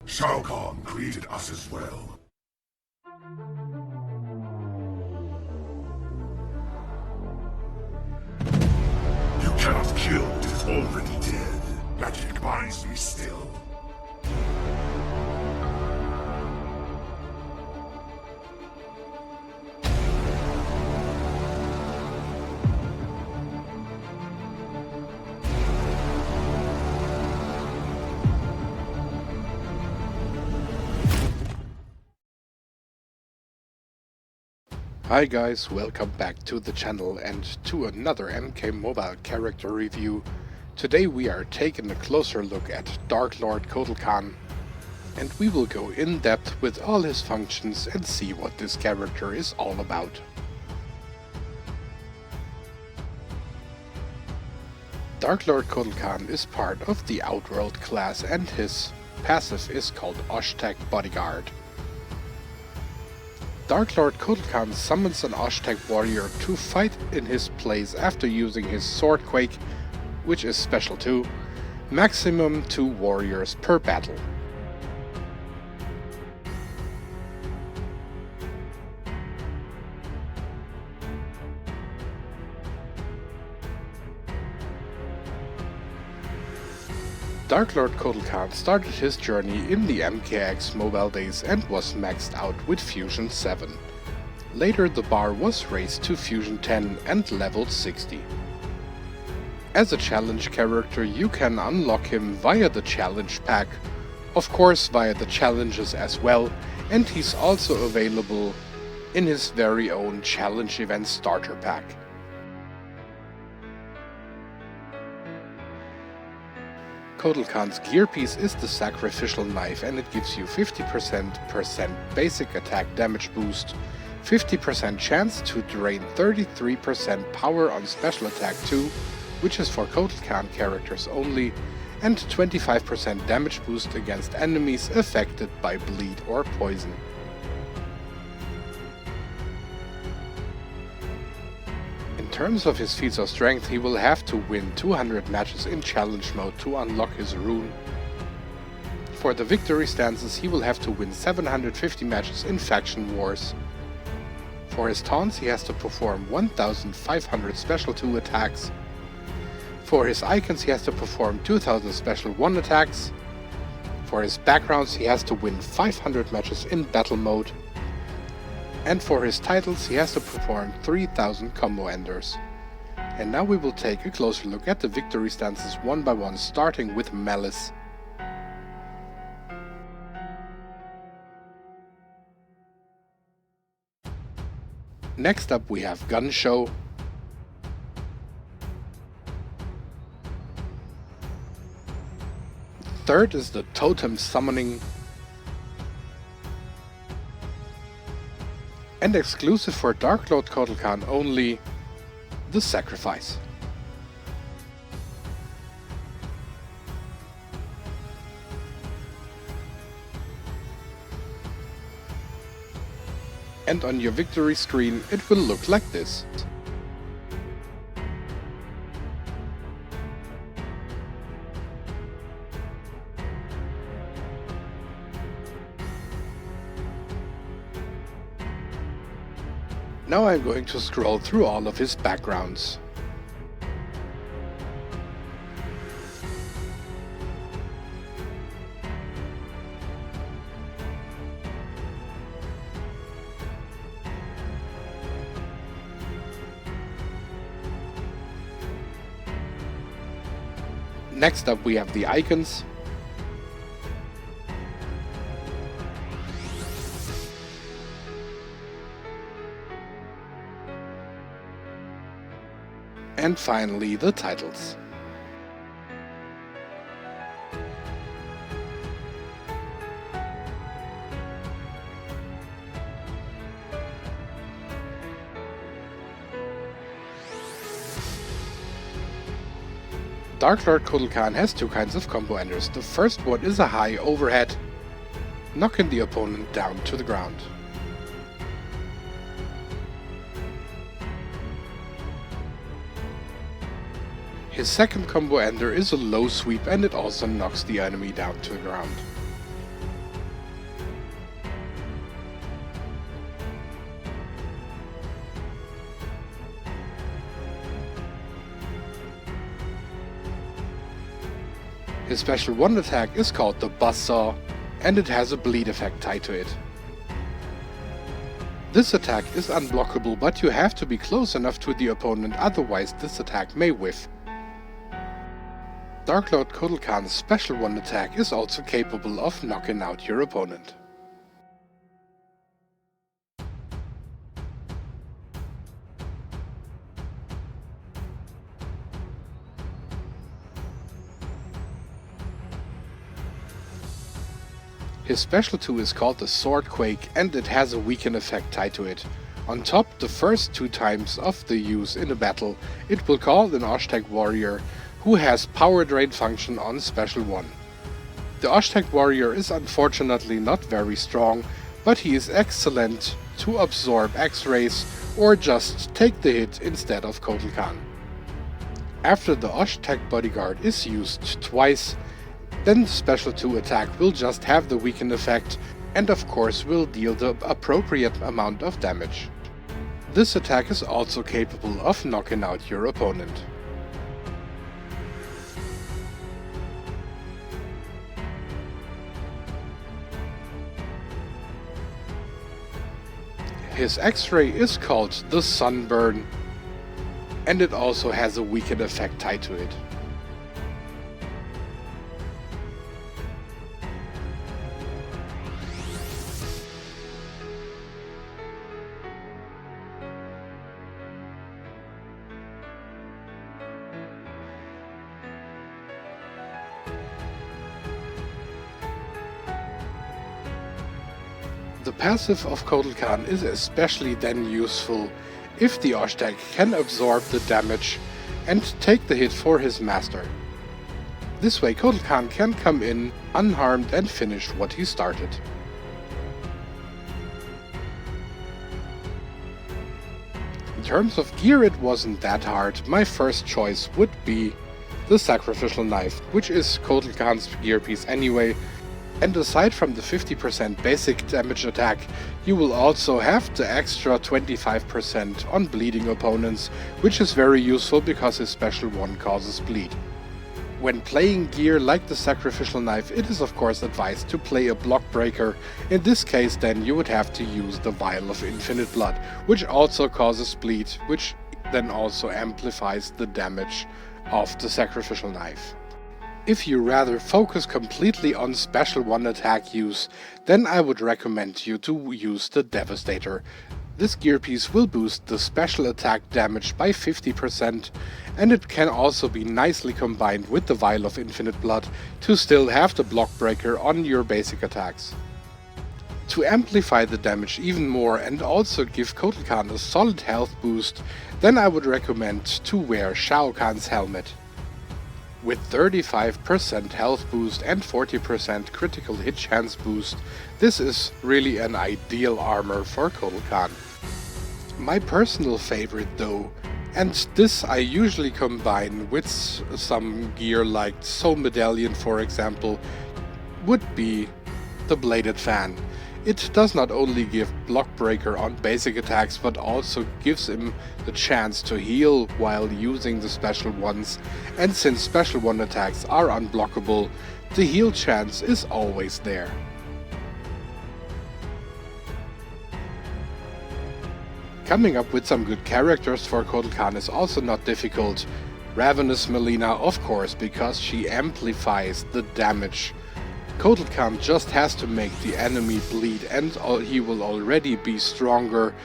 Shao Kahn created us as well. You cannot kill what is already dead. Magic binds me still. Hi guys, welcome back to the channel and to another MK Mobile character review. Today we are taking a closer look at Dark Lord Kotal Kahn, and we will go in depth with all his functions and see what this character is all about. Dark Lord Kotal Kahn is part of the Outworld class and his passive is called Ashtec Bodyguard. Dark Lord Kotal Kahn summons an Ashtec Warrior to fight in his place after using his Sword Quake, which is special too, maximum 2 warriors per battle. Dark Lord Kotal Kahn started his journey in the MKX mobile days and was maxed out with Fusion 7. Later the bar was raised to Fusion 10 and leveled 60. As a challenge character you can unlock him via the challenge pack, of course via the challenges as well, and he's also available in his very own challenge event starter pack. Kotal Kahn's gear piece is the Sacrificial Knife and it gives you 50% basic attack damage boost, 50% chance to drain 33% power on special attack 2, which is for Kotal Kahn characters only, and 25% damage boost against enemies affected by bleed or poison. In terms of his Feats of Strength, he will have to win 200 matches in challenge mode to unlock his rune. For the victory stances he will have to win 750 matches in faction wars. For his taunts he has to perform 1500 special 2 attacks. For his icons he has to perform 2000 special 1 attacks. For his backgrounds he has to win 500 matches in battle mode. And for his titles he has to perform 3000 combo enders. And now we will take a closer look at the victory stances one by one, starting with Malice. Next up we have Gun Show. Third is the Totem Summoning. And exclusive for Dark Lord Kotal Kahn only, the Sacrifice. And on your victory screen it will look like this. Now I'm going to scroll through all of his backgrounds. Next up we have the icons. And finally the titles. Dark Lord Kotal Kahn has 2 kinds of combo enders. The first one is a high overhead, knocking the opponent down to the ground. His second combo ender is a low sweep and it also knocks the enemy down to the ground. His special 1 attack is called the Buzzsaw, and it has a bleed effect tied to it. This attack is unblockable, but you have to be close enough to the opponent, otherwise this attack may whiff. Dark Lord Kotal Kahn's special 1 attack is also capable of knocking out your opponent. His special 2 is called the Swordquake, and it has a weaken effect tied to it. On top, the first 2 times of the use in a battle, it will call an Ashtec Warrior, who has power drain function on special 1. The Ashtec Warrior is unfortunately not very strong, but he is excellent to absorb X-rays or just take the hit instead of Kotal Kahn. After the Ashtec Bodyguard is used twice, then the special 2 attack will just have the weaken effect and of course will deal the appropriate amount of damage. This attack is also capable of knocking out your opponent. His X-ray is called the Sunburn, and it also has a weaken effect tied to it. The passive of Kotal Kahn is especially then useful if the Ashtec can absorb the damage and take the hit for his master. This way Kotal Kahn can come in unharmed and finish what he started. In terms of gear, it wasn't that hard. My first choice would be the Sacrificial Knife, which is Kotal Kahn's gear piece anyway. And aside from the 50% basic damage attack, you will also have the extra 25% on bleeding opponents, which is very useful because his special 1 causes bleed. When playing gear like the Sacrificial Knife, it is of course advised to play a block breaker. In this case then you would have to use the Vial of Infinite Blood, which also causes bleed, which then also amplifies the damage of the Sacrificial Knife. If you rather focus completely on special 1 attack use, then I would recommend you to use the Devastator. This gear piece will boost the special attack damage by 50%, and it can also be nicely combined with the Vial of Infinite Blood to still have the block breaker on your basic attacks. To amplify the damage even more and also give Kotal Kahn a solid health boost, then I would recommend to wear Shao Kahn's helmet. With 35% health boost and 40% critical hit chance boost, this is really an ideal armor for Kotal Kahn. My personal favorite though, and this I usually combine with some gear like Soul Medallion for example, would be the Bladed Fan. It does not only give block breaker on basic attacks, but also gives him the chance to heal while using the special 1s, and since special 1 attacks are unblockable, the heal chance is always there. Coming up with some good characters for Kotal Kahn is also not difficult. Ravenous Melina, of course, because she amplifies the damage. Kotal Kahn just has to make the enemy bleed, and he will already be stronger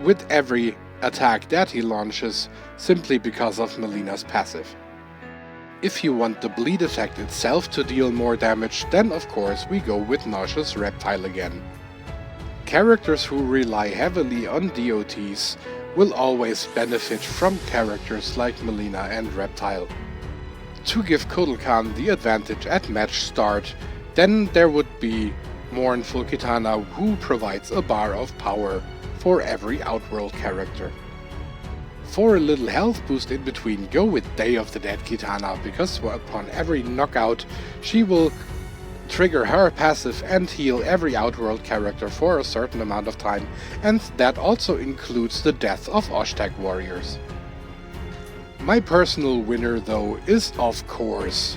with every attack that he launches, simply because of Melina's passive. If you want the bleed effect itself to deal more damage, then of course we go with Nauseous Reptile again. Characters who rely heavily on DOTs will always benefit from characters like Melina and Reptile. To give Kotal Kahn the advantage at match start, then there would be Mournful Katana, who provides a bar of power for every Outworld character. For a little health boost in between, go with Day of the Dead Katana, because upon every knockout she will trigger her passive and heal every Outworld character for a certain amount of time, and that also includes the death of Ashtec Warriors. My personal winner though is of course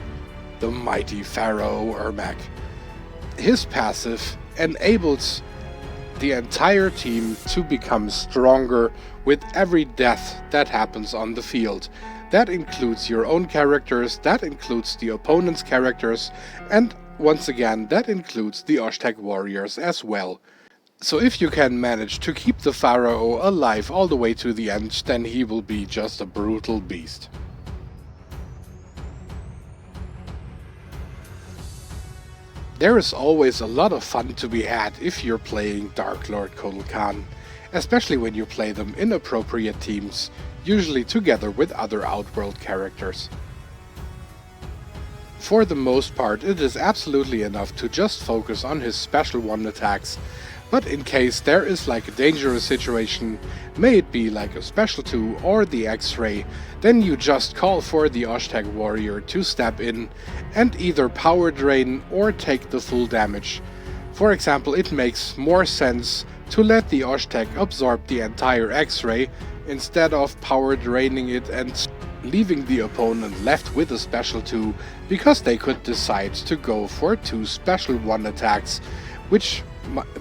the mighty Pharaoh Ermac. His passive enables the entire team to become stronger with every death that happens on the field. That includes your own characters, that includes the opponent's characters, and once again that includes the Ashtec Warriors as well. So if you can manage to keep the Pharaoh alive all the way to the end, then he will be just a brutal beast. There is always a lot of fun to be had if you're playing Dark Lord Kotal Kahn, especially when you play them in appropriate teams, usually together with other Outworld characters. For the most part, it is absolutely enough to just focus on his special 1 attacks, but in case there is like a dangerous situation, may it be like a special 2 or the X-ray, then you just call for the Ashtec Warrior to step in and either power drain or take the full damage. For example, it makes more sense to let the Ashtec absorb the entire X-ray instead of power draining it and leaving the opponent left with a special 2, because they could decide to go for 2 special 1 attacks, which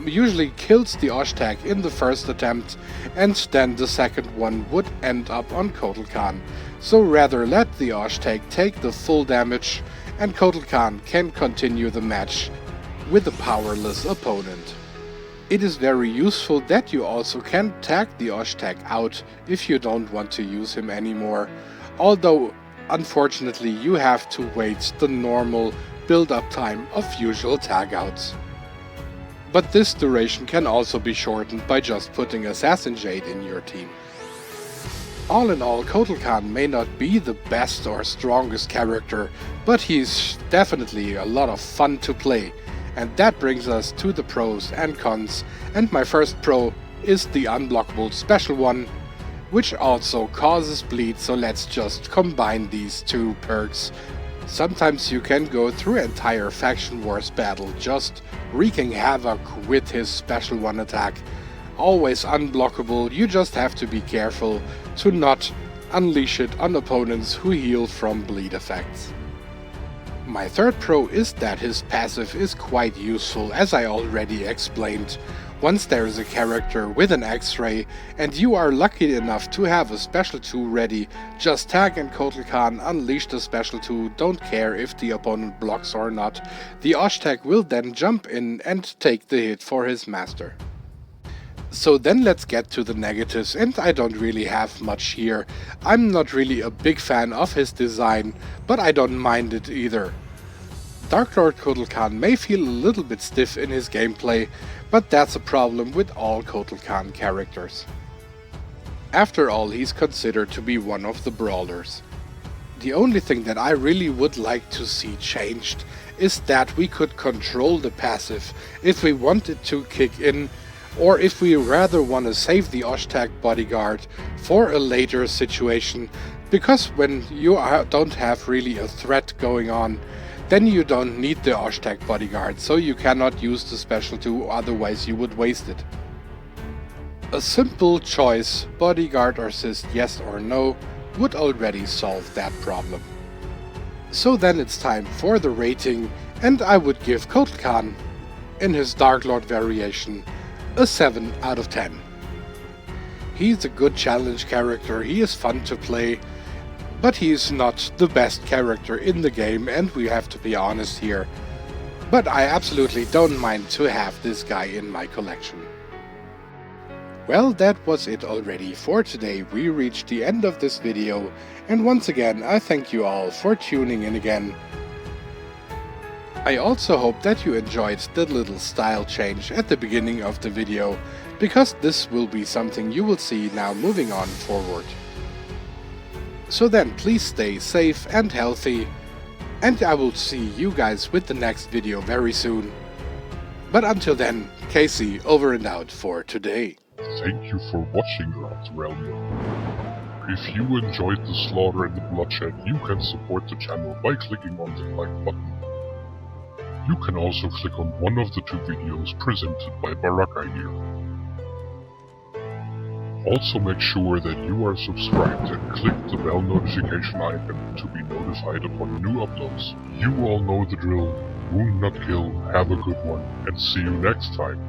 usually kills the Ashtec in the first attempt, and then the second one would end up on Kotal Kahn. So rather let the Ashtec take the full damage, and Kotal Kahn can continue the match with a powerless opponent. It is very useful that you also can tag the Ashtec out if you don't want to use him anymore, although unfortunately you have to wait the normal build-up time of usual tag-outs. But this duration can also be shortened by just putting Assassin Jade in your team. All in all, Kotal Kahn may not be the best or strongest character, but he's definitely a lot of fun to play. And that brings us to the pros and cons, and my first pro is the unblockable special 1, which also causes bleed, so let's just combine these 2 perks. Sometimes you can go through entire faction wars battle just wreaking havoc with his special 1 attack. Always unblockable, you just have to be careful to not unleash it on opponents who heal from bleed effects. My third pro is that his passive is quite useful, as I already explained. Once there is a character with an X-ray and you are lucky enough to have a special 2 ready, just tag in Kotal Kahn, unleash the special 2, don't care if the opponent blocks or not. The Ashtec will then jump in and take the hit for his master. So then let's get to the negatives, and I don't really have much here. I'm not really a big fan of his design, but I don't mind it either. Dark Lord Kotal Kahn may feel a little bit stiff in his gameplay, but that's a problem with all Kotal Kahn characters. After all, he's considered to be one of the brawlers. The only thing that I really would like to see changed is that we could control the passive if we want it to kick in, or if we rather want to save the Ashtec bodyguard for a later situation, because when you don't have really a threat going on, then you don't need the Ashtec bodyguard, so you cannot use the special 2, otherwise you would waste it. A simple choice, bodyguard assist yes or no, would already solve that problem. So then it's time for the rating, and I would give Kotal Kahn, in his Dark Lord variation, a 7 out of 10. He's a good challenge character, he is fun to play, but he is not the best character in the game, and we have to be honest here. But I absolutely don't mind to have this guy in my collection. Well, that was it already for today. We reached the end of this video, and once again I thank you all for tuning in again. I also hope that you enjoyed the little style change at the beginning of the video, because this will be something you will see now moving on forward. So then please stay safe and healthy, and I will see you guys with the next video very soon. But until then, Casey over and out for today. Thank you for watching, Lord Realia. If you enjoyed the slaughter and the bloodshed, you can support the channel by clicking on the like button. You can also click on one of the 2 videos presented by Baraka here. Also make sure that you are subscribed and click the bell notification icon to be notified upon new uploads. You all know the drill. Wound not kill, have a good one, and see you next time.